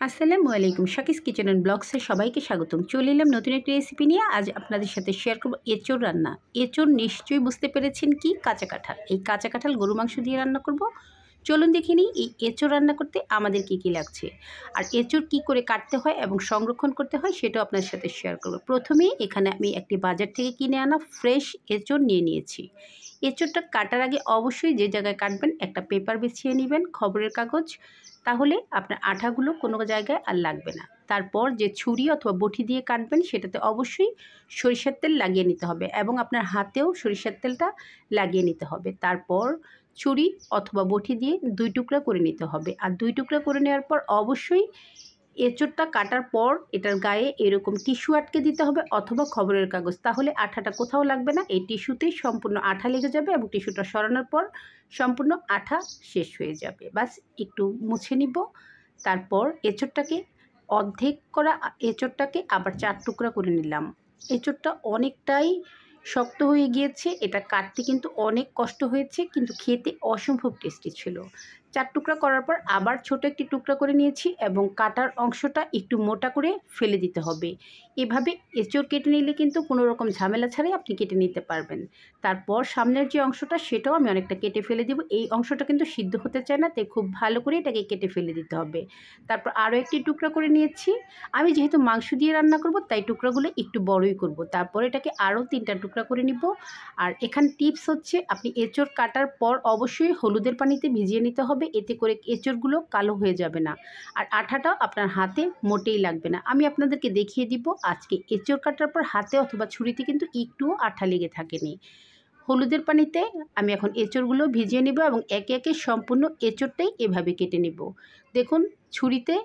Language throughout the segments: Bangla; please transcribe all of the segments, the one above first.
আসসালামু আলাইকুম। শাকিস কিচেন অ্যান্ড ব্লগসে সবাইকে স্বাগতম। চলে এলাম নতুন একটি রেসিপি নিয়ে। আজ আপনাদের সাথে শেয়ার করব এঁচোড় রান্না। এঁচোড় নিশ্চয়ই বুঝতে পেরেছেন কি? কাঁচা কাঁঠাল। এই কাঁচা কাঁঠাল গরু মাংস দিয়ে রান্না করব। চলুন দেখে নিই এই এঁচোড় রান্না করতে আমাদের কী লাগছে, আর এঁচোড় কী করে কাটতে হয় এবং সংরক্ষণ করতে হয় সেটাও আপনাদের সাথে শেয়ার করব। প্রথমেই এখানে আমি একটি বাজার থেকে কিনে আনা ফ্রেশ এঁচোড় নিয়ে নিয়েছি। এঁচোড়টা কাটার আগে অবশ্যই যে জায়গায় কাটবেন একটা পেপার বিছিয়ে নেবেন, খবরের কাগজ, তাহলে আপনার আঠাগুলো কোনো জায়গায় আর লাগবে না। তারপর যে ছুরি অথবা বটি দিয়ে কাটবেন সেটাতে অবশ্যই সরিষার তেল লাগিয়ে নিতে হবে এবং আপনার হাতেও সরিষার তেলটা লাগিয়ে নিতে হবে। তারপর ছুরি অথবা বটি দিয়ে 2 টুকরা করে নিতে হবে। আর 2 টুকরা করে নেওয়ার পর অবশ্যই এঁচোড়টা কাটার পর এটার গায়ে এরকম টিস্যু আটকে দিতে হবে অথবা খবরের কাগজ, তাহলে আঠাটা কোথাও লাগবে না। এই টিস্যুতেই সম্পূর্ণ আঠা লেগে যাবে এবং টিস্যুটা সরানোর পর সম্পূর্ণ আঠা শেষ হয়ে যাবে। বাস একটু মুছে নিব। তারপর এঁচোড়টাকে অর্ধেক করা এঁচোড়টাকে আবার 4 টুকরা করে নিলাম। এঁচোড়টা অনেকটাই শক্ত হয়ে গিয়েছে, এটা কাটতে কিন্তু অনেক কষ্ট হয়েছে, কিন্তু খেতে অসম্ভব টেস্টি ছিল। 4 টুকরা করার পর আবার ছোট একটি টুকরা করে নিয়েছি এবং কাটার অংশটা একটু মোটা করে ফেলে দিতে হবে। এভাবে এঁচোড় কেটে নিলে কিন্তু কোনো রকম ঝামেলা ছাড়াই আপনি কেটে নিতে পারবেন। তারপর সামনের যে অংশটা সেটাও আমি অনেকটা কেটে ফেলে দেব। এই অংশটা কিন্তু সিদ্ধ হতে চায় না, তাই খুব ভালো করে এটাকে কেটে ফেলে দিতে হবে। তারপর আরও একটি টুকরা করে নিয়েছি। আমি যেহেতু মাংস দিয়ে রান্না করব তাই টুকরাগুলো একটু বড়ই করব। তারপর এটাকে আরও 3টা টুকরা করে নিব। আর এখানে টিপস হচ্ছে, আপনি এঁচোড় কাটার পর অবশ্যই হলুদের পানিতে ভিজিয়ে নিতে হবে, এতে করে এঁচোড়গুলো কালো হয়ে যাবে না আর আঠাটাও আপনার হাতে মোটেই লাগবে না। আমি আপনাদেরকে দেখিয়ে দিব আজকে এঁচোড় কাটার পর হাতে অথবা ছুরিতে কিন্তু একটুও আঠা লেগে থাকেনি। হলুদের পানিতে আমি এখন এঁচোড়গুলো ভিজিয়ে নিব এবং একে একে সম্পূর্ণ এঁচোড়টাই এভাবে কেটে নিব। দেখুন ছুরিতে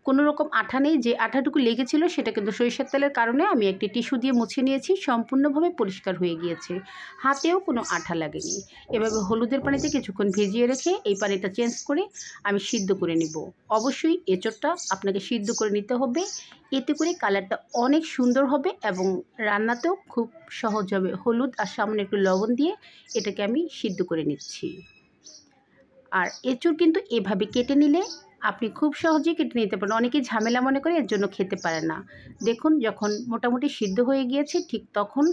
কোনো রকম আঠা নেই, যে আঠাটুকু লেগেছিল সেটা কিন্তু সরিষার তেলের কারণে আমি একটি টিস্যু দিয়ে মুছে নিয়েছি, সম্পূর্ণভাবে পরিষ্কার হয়ে গিয়েছে, হাতেও কোনো আঠা লাগেনি। এভাবে হলুদের পানিতে কিছুক্ষণ ভিজিয়ে রেখে এই পানিটা চেঞ্জ করে আমি সিদ্ধ করে নিব। অবশ্যই এঁচোড়টা আপনাকে সিদ্ধ করে নিতে হবে, এতে করে কালারটা অনেক সুন্দর হবে এবং রান্নাতেও খুব সহজ হবে। হলুদ আর সামান্য একটু লবণ দিয়ে এটাকে আমি সিদ্ধ করে নিচ্ছি। আর এঁচোড় কিন্তু এভাবে কেটে নিলে আপনি খুব সহজেই কেটে নিতে পারেন। অনেকেই ঝামেলা মনে করে এর জন্য খেতে পারে না। দেখুন যখন মোটামুটি সিদ্ধ হয়ে গিয়েছে ঠিক তখন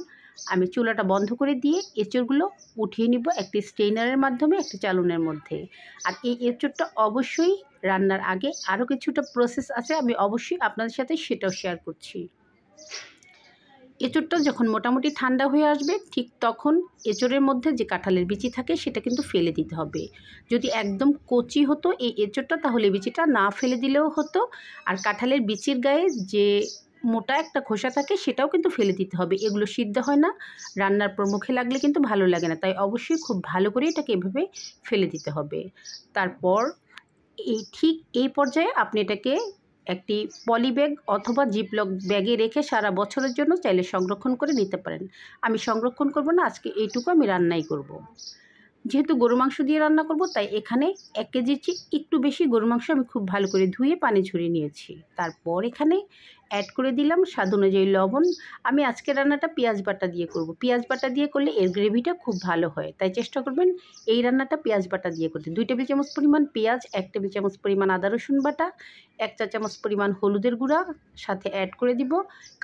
আমি চুলাটা বন্ধ করে দিয়ে এঁচোড়গুলো উঠিয়ে নিব একটি স্ট্রেনারের মাধ্যমে, একটি চালনের মধ্যে। আর এই এঁচোড়টা অবশ্যই রান্নার আগে আরও কিছুটা প্রসেস আছে, আমি অবশ্যই আপনাদের সাথে সেটাও শেয়ার করছি। এঁচোড়টা যখন মোটামুটি ঠান্ডা হয়ে আসবে ঠিক তখন এঁচোড়ের মধ্যে যে কাঁঠালের বিচি থাকে সেটা কিন্তু ফেলে দিতে হবে। যদি একদম কচি হতো এই এঁচোড়টা তাহলে বিচিটা না ফেলে দিলেও হতো, আর কাঁঠালের বিচির গায়ে যে মোটা একটা খোসা থাকে সেটাও কিন্তু ফেলে দিতে হবে। এগুলো সিদ্ধ হয় না, রান্নার পর মুখে লাগলে কিন্তু ভালো লাগে না, তাই অবশ্যই খুব ভালো করে এটাকে এভাবে ফেলে দিতে হবে। তারপর ঠিক এই পর্যায়ে আপনি এটাকে একটি পলি ব্যাগ অথবা জিপলক ব্যাগে রেখে সারা বছরের জন্য চাইলে সংরক্ষণ করে নিতে পারেন। আমি সংরক্ষণ করব না, আজকে এইটুকু আমি রান্নাই করব। যেহেতু গরু মাংস দিয়ে রান্না করব তাই এখানে 1 কেজির চেয়ে একটু বেশি গরু মাংস আমি খুব ভালো করে ধুয়ে পানি ঝরিয়ে নিয়েছি। তারপর এখানে অ্যাড করে দিলাম স্বাদ অনুযায়ী লবণ। আমি আজকে রান্নাটা পেঁয়াজ বাটা দিয়ে করব। পেঁয়াজ বাটা দিয়ে করলে এর গ্রেভিটা খুব ভালো হয়, তাই চেষ্টা করবেন এই রান্নাটা পেঁয়াজ বাটা দিয়ে করতে। 2 টেবিল চামচ পরিমাণ পেঁয়াজ, 1 টেবিল চামচ পরিমাণ আদা রসুন বাটা, 1 চা চামচ পরিমাণ হলুদের গুঁড়া, সাথে অ্যাড করে দিব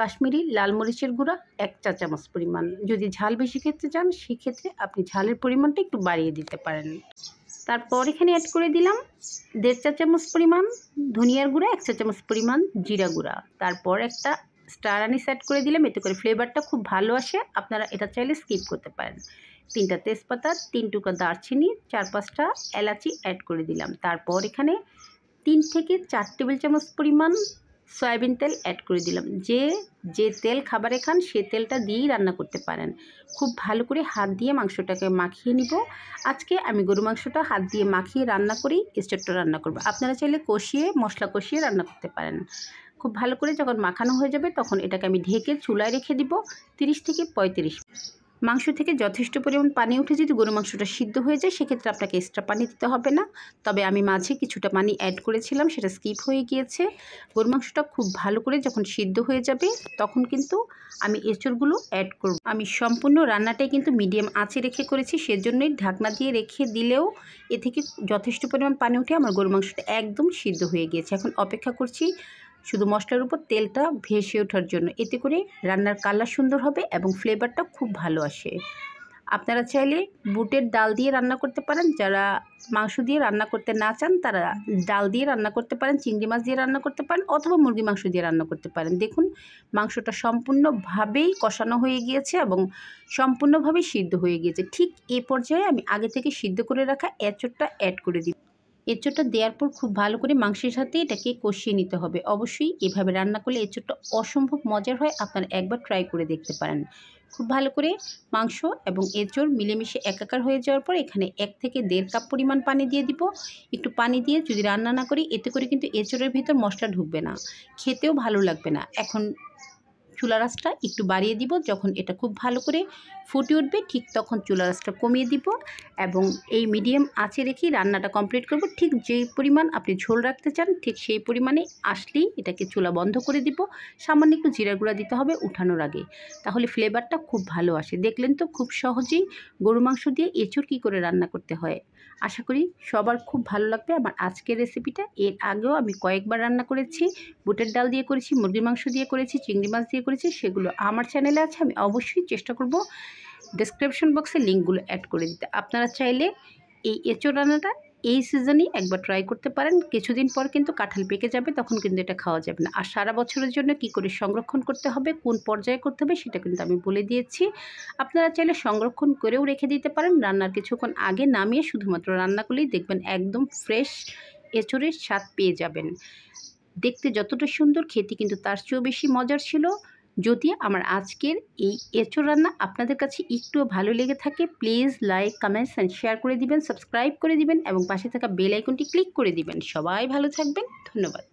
কাশ্মীরি লাল মরিচের গুঁড়া 1 চা চামচ পরিমাণ। যদি ঝাল বেশি খেতে চান সেক্ষেত্রে আপনি ঝালের পরিমাণটা একটু বাড়িয়ে দিতে পারেন। তারপর এখানে অ্যাড করে দিলাম 1.5 চা চামচ পরিমাণ ধনিয়ার গুঁড়া, 1 চা চামচ পরিমাণ জিরা গুঁড়া। তারপর একটা স্টার আনিস অ্যাড করে দিলাম, এতে করে ফ্লেভারটা খুব ভালো আসে। আপনারা এটা চাইলে স্কিপ করতে পারেন। 3টা তেজপাতা, 3 টুকরা দারচিনি, 4-5টা এলাচি অ্যাড করে দিলাম। তারপর এখানে 3 থেকে 4 টেবিল চামচ পরিমাণ সয়াবিন তেল অ্যাড করে দিলাম। যে তেল খাবারে খান সে তেলটা দিয়েই রান্না করতে পারেন। খুব ভালো করে হাত দিয়ে মাংসটাকে মাখিয়ে নিব। আজকে আমি গরু মাংসটা হাত দিয়ে মাখিয়ে রান্না করেই এঁচোড়টা রান্না করব। আপনারা চাইলে মশলা কষিয়ে রান্না করতে পারেন। খুব ভালো করে যখন মাখানো হয়ে যাবে তখন এটাকে আমি ঢেকে চুলায় রেখে দিব 30 থেকে 35 মাংস থেকে যথেষ্ট পরিমাণ পানি উঠে যদি গরু মাংসটা সিদ্ধ হয়ে যায় সেক্ষেত্রে আপনাকে এক্সট্রা পানি দিতে হবে না। তবে আমি মাঝে কিছুটা পানি অ্যাড করেছিলাম, সেটা স্কিপ হয়ে গিয়েছে। গরু মাংসটা খুব ভালো করে যখন সিদ্ধ হয়ে যাবে তখন কিন্তু আমি এঁচড়গুলো অ্যাড করব। আমি সম্পূর্ণ রান্নাটাই কিন্তু মিডিয়াম আঁচে রেখে করেছি, সেজন্যই ঢাকনা দিয়ে রেখে দিলেও এ থেকে যথেষ্ট পরিমাণ পানি উঠে আমার গরু মাংসটা একদম সিদ্ধ হয়ে গিয়েছে। এখন অপেক্ষা করছি শুধু মশলার উপর তেলটা ভেসে ওঠার জন্য, এতে করে রান্নার কালার সুন্দর হবে এবং ফ্লেভারটা খুব ভালো আসে। আপনারা চাইলে বুটের ডাল দিয়ে রান্না করতে পারেন, যারা মাংস দিয়ে রান্না করতে না চান তারা ডাল দিয়ে রান্না করতে পারেন, চিংড়ি মাছ দিয়ে রান্না করতে পারেন অথবা মুরগি মাংস দিয়ে রান্না করতে পারেন। দেখুন মাংসটা সম্পূর্ণভাবেই কষানো হয়ে গিয়েছে এবং সম্পূর্ণভাবেই সিদ্ধ হয়ে গিয়েছে। ঠিক এই পর্যায়ে আমি আগে থেকে সিদ্ধ করে রাখা এঁচড়টা অ্যাড করে দিই। এঁচড়টা দেওয়ার পর খুব ভালো করে মাংসের সাথে এটাকে কষিয়ে নিতে হবে। অবশ্যই এভাবে রান্না করলে এঁচড়টা অসম্ভব মজার হয়, আপনারা একবার ট্রাই করে দেখতে পারেন। খুব ভালো করে মাংস এবং এঁচড় মিলেমিশে একাকার হয়ে যাওয়ার পর এখানে 1 থেকে 1.5 কাপ পরিমাণ পানি দিয়ে দিব। একটু পানি দিয়ে যদি রান্না না করি এতে করে কিন্তু এঁচড়ের ভিতর মশলা ঢুকবে না, খেতেও ভালো লাগবে না। এখন চুলা আঁচটা একটু বাড়িয়ে দিব, যখন এটা খুব ভালো করে ফুটে উঠবে ঠিক তখন চুলা আঁচটা কমিয়ে দিব এবং এই মিডিয়াম আঁচে রেখেই রান্নাটা কমপ্লিট করব। ঠিক যেই পরিমাণ আপনি ঝোল রাখতে চান ঠিক সেই পরিমাণে আসলেই এটাকে চুলা বন্ধ করে দিব। সামান্য একটু জিরা গুঁড়া দিতে হবে উঠানোর আগে, তাহলে ফ্লেভারটা খুব ভালো আসে। দেখলেন তো খুব সহজেই গরু মাংস দিয়ে এঁচড় কী করে রান্না করতে হয়। আশা করি সবার খুব ভালো লাগবে আমার আজকের রেসিপিটা। এর আগেও আমি কয়েকবার রান্না করেছি, বুটের ডাল দিয়ে করেছি, মুরগির মাংস দিয়ে করেছি, চিংড়ি মাছ দিয়ে করেছি, সেগুলো আমার চ্যানেলে আছে। আমি অবশ্যই চেষ্টা করব ডেসক্রিপশন বক্সে লিঙ্কগুলো অ্যাড করে দিতে। আপনারা চাইলে এই এঁচড় রান্নাটা এই সিজনেই একবার ট্রাই করতে পারেন। কিছুদিন পর কিন্তু কাঁঠাল পেকে যাবে, তখন কিন্তু এটা খাওয়া যাবে না। আর সারা বছরের জন্য কি করে সংরক্ষণ করতে হবে, কোন পর্যায়ে করতে হবে সেটা কিন্তু আমি বলে দিয়েছি। আপনারা চাইলে সংরক্ষণ করেও রেখে দিতে পারেন, রান্নার কিছুক্ষণ আগে নামিয়ে শুধুমাত্র রান্না করলেই দেখবেন একদম ফ্রেশ এঁচড়ের স্বাদ পেয়ে যাবেন। দেখতে যতটা সুন্দর খেতে কিন্তু তার চেয়েও বেশি মজার ছিল। যদি আমার আজকের এই এঁচড় রান্না আপনাদের কাছে একটুও ভালো লেগে থাকে please like, comments and share করে দিবেন, সাবস্ক্রাইব করে দিবেন এবং পাশে থাকা বেল আইকনটি ক্লিক করে দিবেন। সবাই ভালো থাকবেন, ধন্যবাদ।